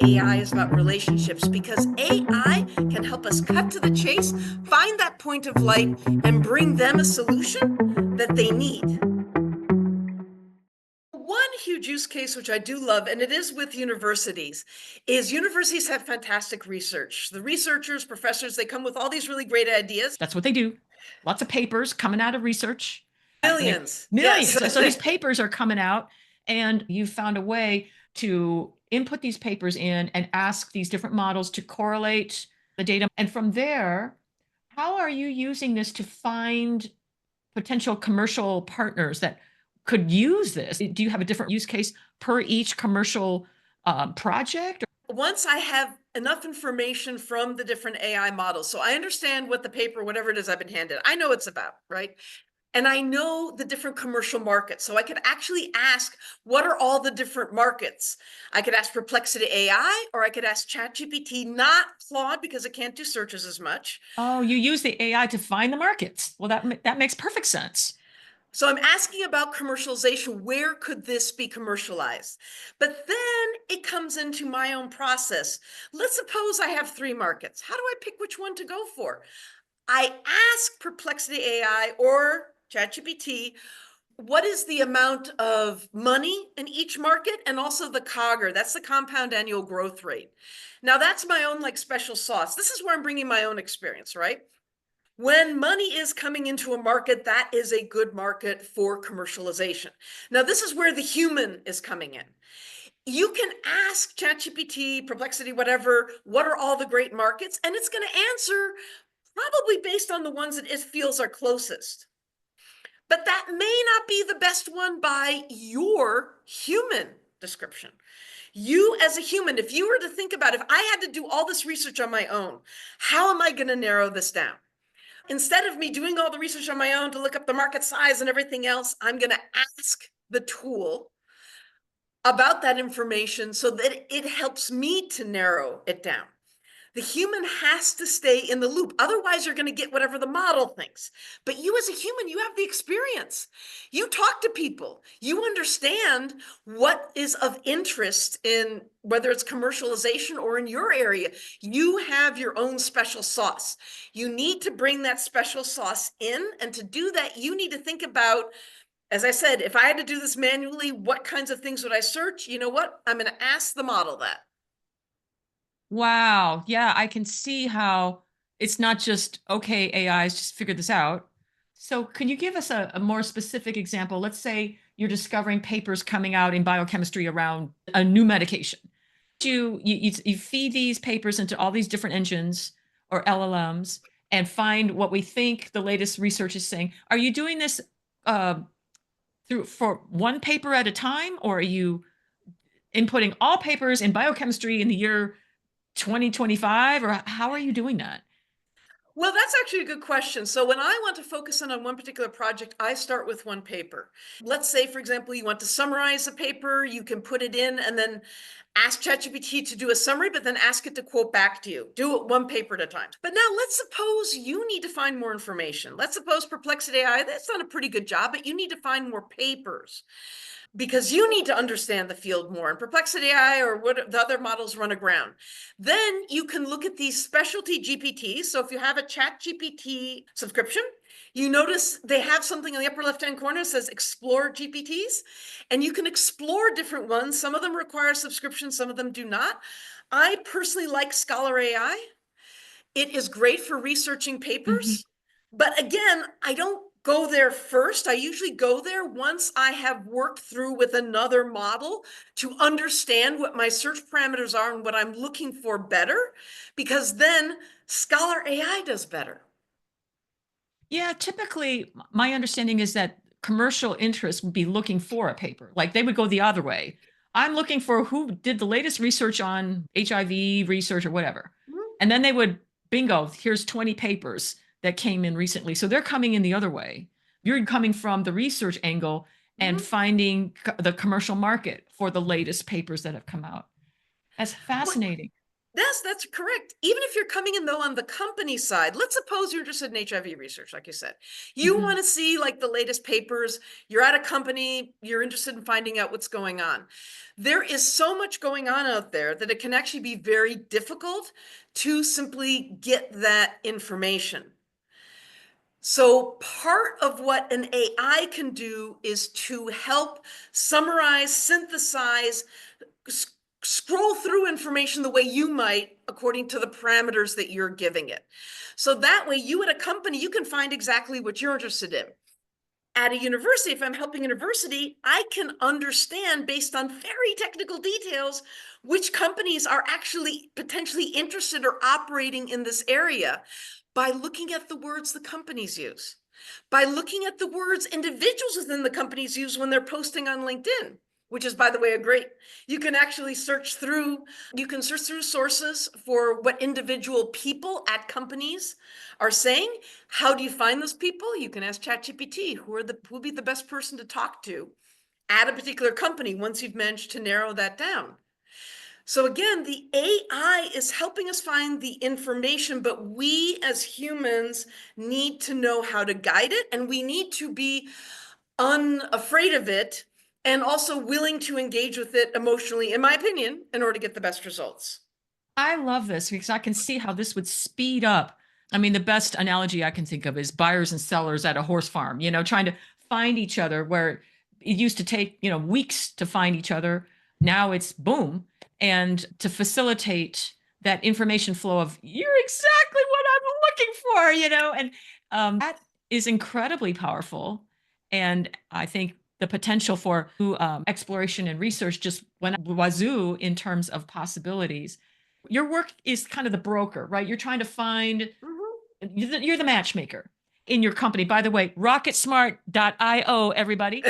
AI is about relationships because AI can help us cut to the chase, find that point of light, and bring them a solution that they need. One huge use case, which I do love, and it is with universities, is universities have fantastic research. The researchers, professors, they come with all these really great ideas. That's what they do. Lots of papers coming out of research. Millions, Millions. yes. So these papers are coming out, and you found a way to input these papers in and ask these different models to correlate the data. And from there, how are you using this to find potential commercial partners that could use this? Do you have a different use case per each commercial project? Once I have enough information from the different AI models, so I understand what the paper, whatever it is I've been handed, I know it's about, right? And I know the different commercial markets. So I could actually ask, what are all the different markets? I could ask Perplexity AI, or I could ask ChatGPT, not Claude, because it can't do searches as much. Oh, you use the AI to find the markets. Well, that makes perfect sense. So I'm asking about commercialization. Where could this be commercialized? But then it comes into my own process. Let's suppose I have 3 markets. How do I pick which one to go for? I ask Perplexity AI or ChatGPT, what is the amount of money in each market, and also the COGR, that's the compound annual growth rate. Now that's my own like special sauce. This is where I'm bringing my own experience, right? When money is coming into a market, that is a good market for commercialization. Now this is where the human is coming in. You can ask ChatGPT, Perplexity, whatever, what are all the great markets? And it's going to answer probably based on the ones that it feels are closest. But that may not be the best one by your human description. You as a human, if you were to think about, if I had to do all this research on my own, how am I going to narrow this down? Instead of me doing all the research on my own to look up the market size and everything else, I'm going to ask the tool about that information so that it helps me to narrow it down. The human has to stay in the loop. Otherwise, you're going to get whatever the model thinks. But you as a human, you have the experience. You talk to people. You understand what is of interest in whether it's commercialization or in your area. You have your own special sauce. You need to bring that special sauce in. And to do that, you need to think about, as I said, if I had to do this manually, what kinds of things would I search? You know what? I'm going to ask the model that. Wow. Yeah, I can see how it's not just, okay, AIs just figured this out. So can you give us a more specific example? Let's say you're discovering papers coming out in biochemistry around a new medication. You feed these papers into all these different engines or LLMs and find what we think the latest research is saying. Are you doing this uh, through for one paper at a time, or are you inputting all papers in biochemistry in the year 2025, or how are you doing that? Well, that's actually a good question. So when I want to focus in on one particular project, I start with one paper. Let's say, for example, you want to summarize a paper, you can put it in and then ask ChatGPT to do a summary, but then ask it to quote back to you. Do it one paper at a time. But now let's suppose you need to find more information. Let's suppose Perplexity AI, that's done a pretty good job, but you need to find more papers because you need to understand the field more, and Perplexity AI or what the other models run aground. Then you can look at these specialty GPTs. So if you have a Chat GPT subscription, you notice they have something in the upper left-hand corner that says explore GPTs, and you can explore different ones. Some of them require subscription, some of them do not. I personally like Scholar AI. It is great for researching Mhm. papers. But again, I don't go there first. I usually go there once I have worked through with another model to understand what my search parameters are and what I'm looking for better, because then Scholar AI does better. Yeah, typically my understanding is that commercial interests would be looking for a paper. Like they would go the other way. I'm looking for who did the latest research on HIV research or whatever. And then they would, bingo, here's 20 papers that came in recently. So they're coming in the other way. You're coming from the research angle and Mhm. finding the commercial market for the latest papers that have come out. That's What, fascinating. Yes, that's correct. Even if you're coming in though on the company side, let's suppose you're interested in HIV research, like you said. You Mhm. want to see like the latest papers, you're at a company, you're interested in finding out what's going on. There is so much going on out there that it can actually be very difficult to simply get that information. So part of what an AI can do is to help summarize, synthesize, scroll through information the way you might according to the parameters that you're giving it. So that way you at a company, you can find exactly what you're interested in. At a university, if I'm helping a university, I can understand based on very technical details which companies are actually potentially interested or operating in this area by looking at the words the companies use, by looking at the words individuals within the companies use when they're posting on LinkedIn, which is, by the way, a great, you can actually you can search through sources for what individual people at companies are saying. How do you find those people? You can ask ChatGPT, who would be the best person to talk to at a particular company once you've managed to narrow that down. So again, the AI is helping us find the information, but we as humans need to know how to guide it, and we need to be unafraid of it and also willing to engage with it emotionally, in my opinion, in order to get the best results. I love this because I can see how this would speed up. I mean, the best analogy I can think of is buyers and sellers at a horse farm, trying to find each other where it used to take, weeks to find each other. Now it's boom. And to facilitate that information flow of you're exactly what I'm looking for, and that is incredibly powerful. And I think the potential for exploration and research just went wazoo in terms of possibilities. Your work is kind of the broker, right? You're trying to find, Mhm. you're the matchmaker in your company. By the way, rocketsmart.io, everybody.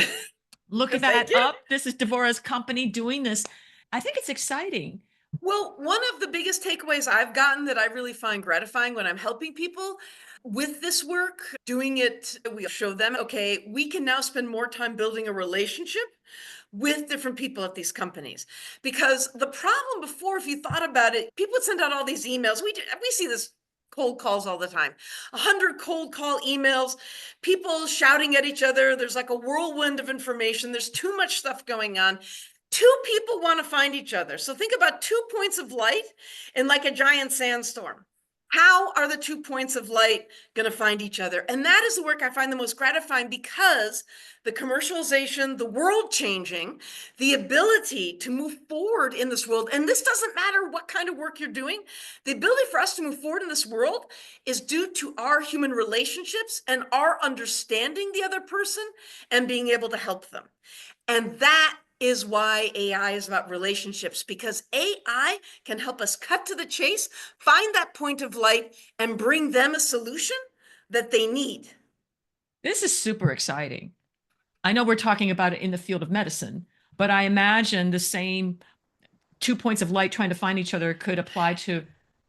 Look that Thank you. up. This is Devorah's company doing this. I think it's exciting. Well, one of the biggest takeaways I've gotten that I really find gratifying when I'm helping people with this work, doing it, we show them, okay, we can now spend more time building a relationship with different people at these companies. Because the problem before, if you thought about it, people would send out all these emails. We see this cold calls all the time, 100 cold call emails, people shouting at each other. There's like a whirlwind of information. There's too much stuff going on. Two people want to find each other. So think about 2 points of light in like a giant sandstorm. How are the 2 points of light going to find each other? And that is the work I find the most gratifying, because the commercialization, the world changing, the ability to move forward in this world. And this doesn't matter what kind of work you're doing. The ability for us to move forward in this world is due to our human relationships and our understanding the other person and being able to help them. And that is why AI is about relationships, because AI can help us cut to the chase, find that point of light, and bring them a solution that they need. This is super exciting. I know we're talking about it in the field of medicine, but I imagine the same 2 points of light trying to find each other could apply to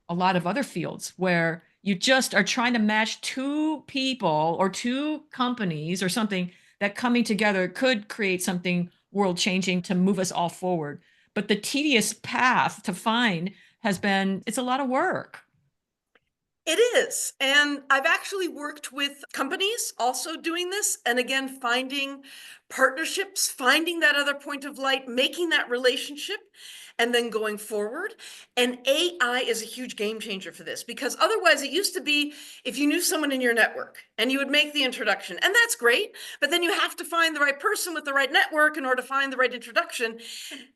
a lot of other fields where you just are trying to match two people or two companies or something that coming together could create something world changing to move us all forward. But the tedious path to find it's a lot of work. It is. And I've actually worked with companies also doing this. And again, finding partnerships, finding that other point of light, making that relationship, and then going forward. And AI is a huge game changer for this, because otherwise it used to be if you knew someone in your network and you would make the introduction, and that's great. But then you have to find the right person with the right network in order to find the right introduction.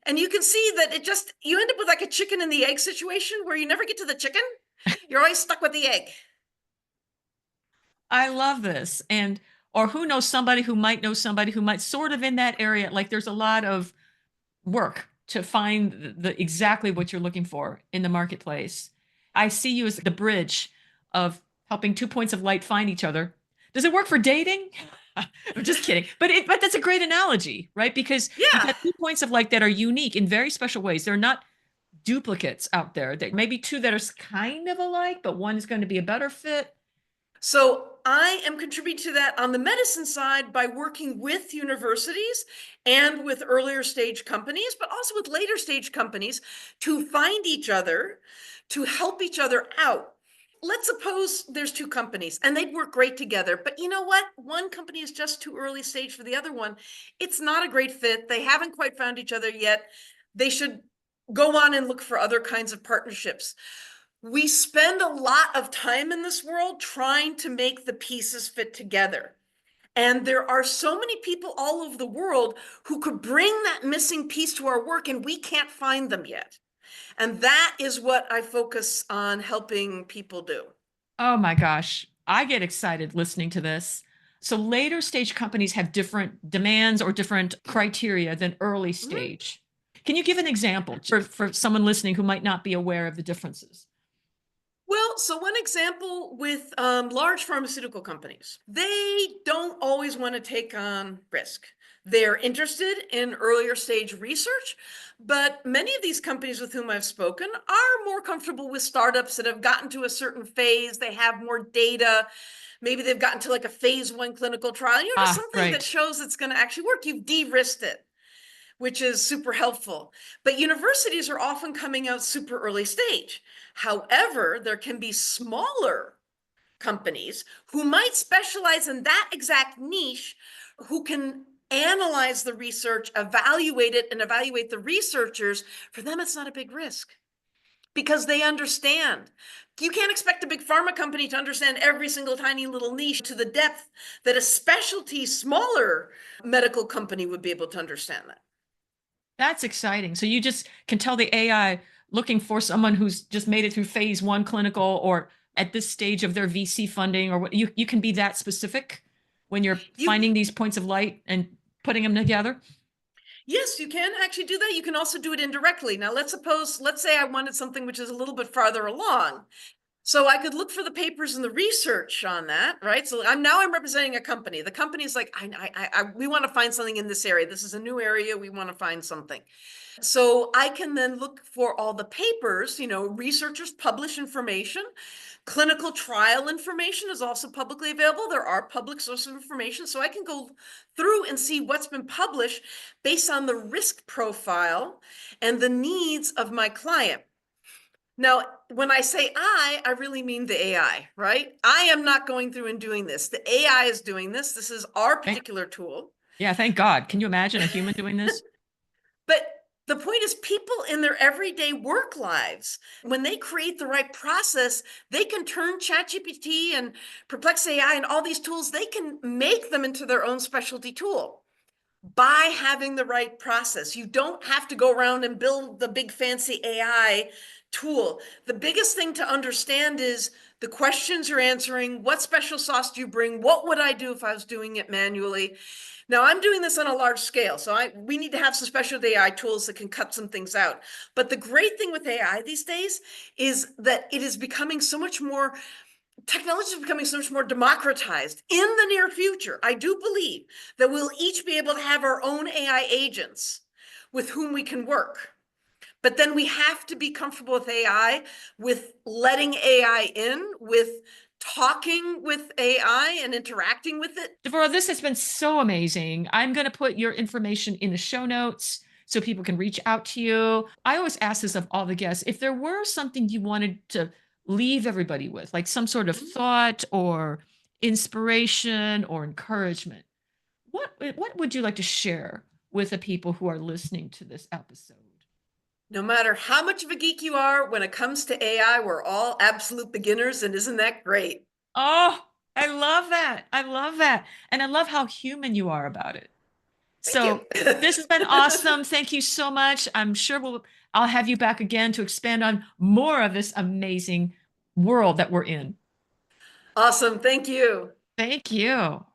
And you can see that you end up with like a chicken and the egg situation where you never get to the chicken. You're always stuck with the egg. I love this. And or who knows somebody who might know somebody who might sort of in that area. Like there's a lot of work to find exactly what you're looking for in the marketplace. I see you as the bridge of helping 2 points of light find each other. Does it work for dating? I'm just kidding. But that's a great analogy, right? Because you've Yeah. got 2 points of light that are unique in very special ways. They're not duplicates out there. There may be two that are kind of alike, but one is going to be a better fit. So I am contributing to that on the medicine side by working with universities and with earlier stage companies, but also with later stage companies to find each other, to help each other out. Let's suppose there's two companies and they'd work great together, but you know what? One company is just too early stage for the other one. It's not a great fit. They haven't quite found each other yet. They should go on and look for other kinds of partnerships. We spend a lot of time in this world trying to make the pieces fit together. And there are so many people all over the world who could bring that missing piece to our work, and we can't find them yet. And that is what I focus on helping people do. Oh my gosh, I get excited listening to this. So later stage companies have different demands or different criteria than early Mhm. stage. Can you give an example for someone listening who might not be aware of the differences? Well, so one example with large pharmaceutical companies, they don't always want to take on risk. They're interested in earlier stage research, but many of these companies with whom I've spoken are more comfortable with startups that have gotten to a certain phase. They have more data. Maybe they've gotten to like a phase 1 clinical trial, just Ah, something that right. shows it's going to actually work. You've de-risked it, which is super helpful. But universities are often coming out super early stage. However, there can be smaller companies who might specialize in that exact niche, who can analyze the research, evaluate it, and evaluate the researchers. For them, it's not a big risk because they understand. You can't expect a big pharma company to understand every single tiny little niche to the depth that a specialty, smaller medical company would be able to understand that. That's exciting. So you just can tell the AI looking for someone who's just made it through phase one clinical or at this stage of their VC funding or what you can be that specific when you're You finding these points of light and putting them together. Yes, you can actually do that. You can also do it indirectly. Now, let's say I wanted something which is a little bit farther along. So I could look for the papers and the research on that, right? So I'm representing a company. The company's like, we want to find something in this area. This is a new area. We want to find something. So I can then look for all the papers, researchers publish information. Clinical trial information is also publicly available. There are public sources of information. So I can go through and see what's been published based on the risk profile and the needs of my client. Now, when I say I really mean the AI, right? I am not going through and doing this. The AI is doing this. This is our Thank, particular tool. yeah, thank God. Can you imagine a human doing this? But the point is, people in their everyday work lives, when they create the right process, they can turn ChatGPT and Perplexity AI and all these tools, they can make them into their own specialty tool by having the right process. You don't have to go around and build the big fancy AI tool. The biggest thing to understand is the questions you're answering. What special sauce do you bring? What would I do if I was doing it manually? Now, I'm doing this on a large scale, so we need to have some special AI tools that can cut some things out. But the great thing with AI these days is that it is becoming so much more, technology is becoming so much more democratized. In the near future, I do believe that we'll each be able to have our own AI agents with whom we can work. But then we have to be comfortable with AI, with letting AI in, with talking with AI and interacting with it. Devorah, this has been so amazing. I'm going to put your information in the show notes so people can reach out to you. I always ask this of all the guests. If there were something you wanted to leave everybody with, like some sort of thought or inspiration or encouragement, what would you like to share with the people who are listening to this episode? No matter how much of a geek you are, when it comes to AI, we're all absolute beginners, and isn't that great? Oh, I love that. I love that. And I love how human you are about it. Thank you. So this has been awesome. Thank you so much. I'm sure I'll have you back again to expand on more of this amazing world that we're in. Awesome. Thank you. Thank you.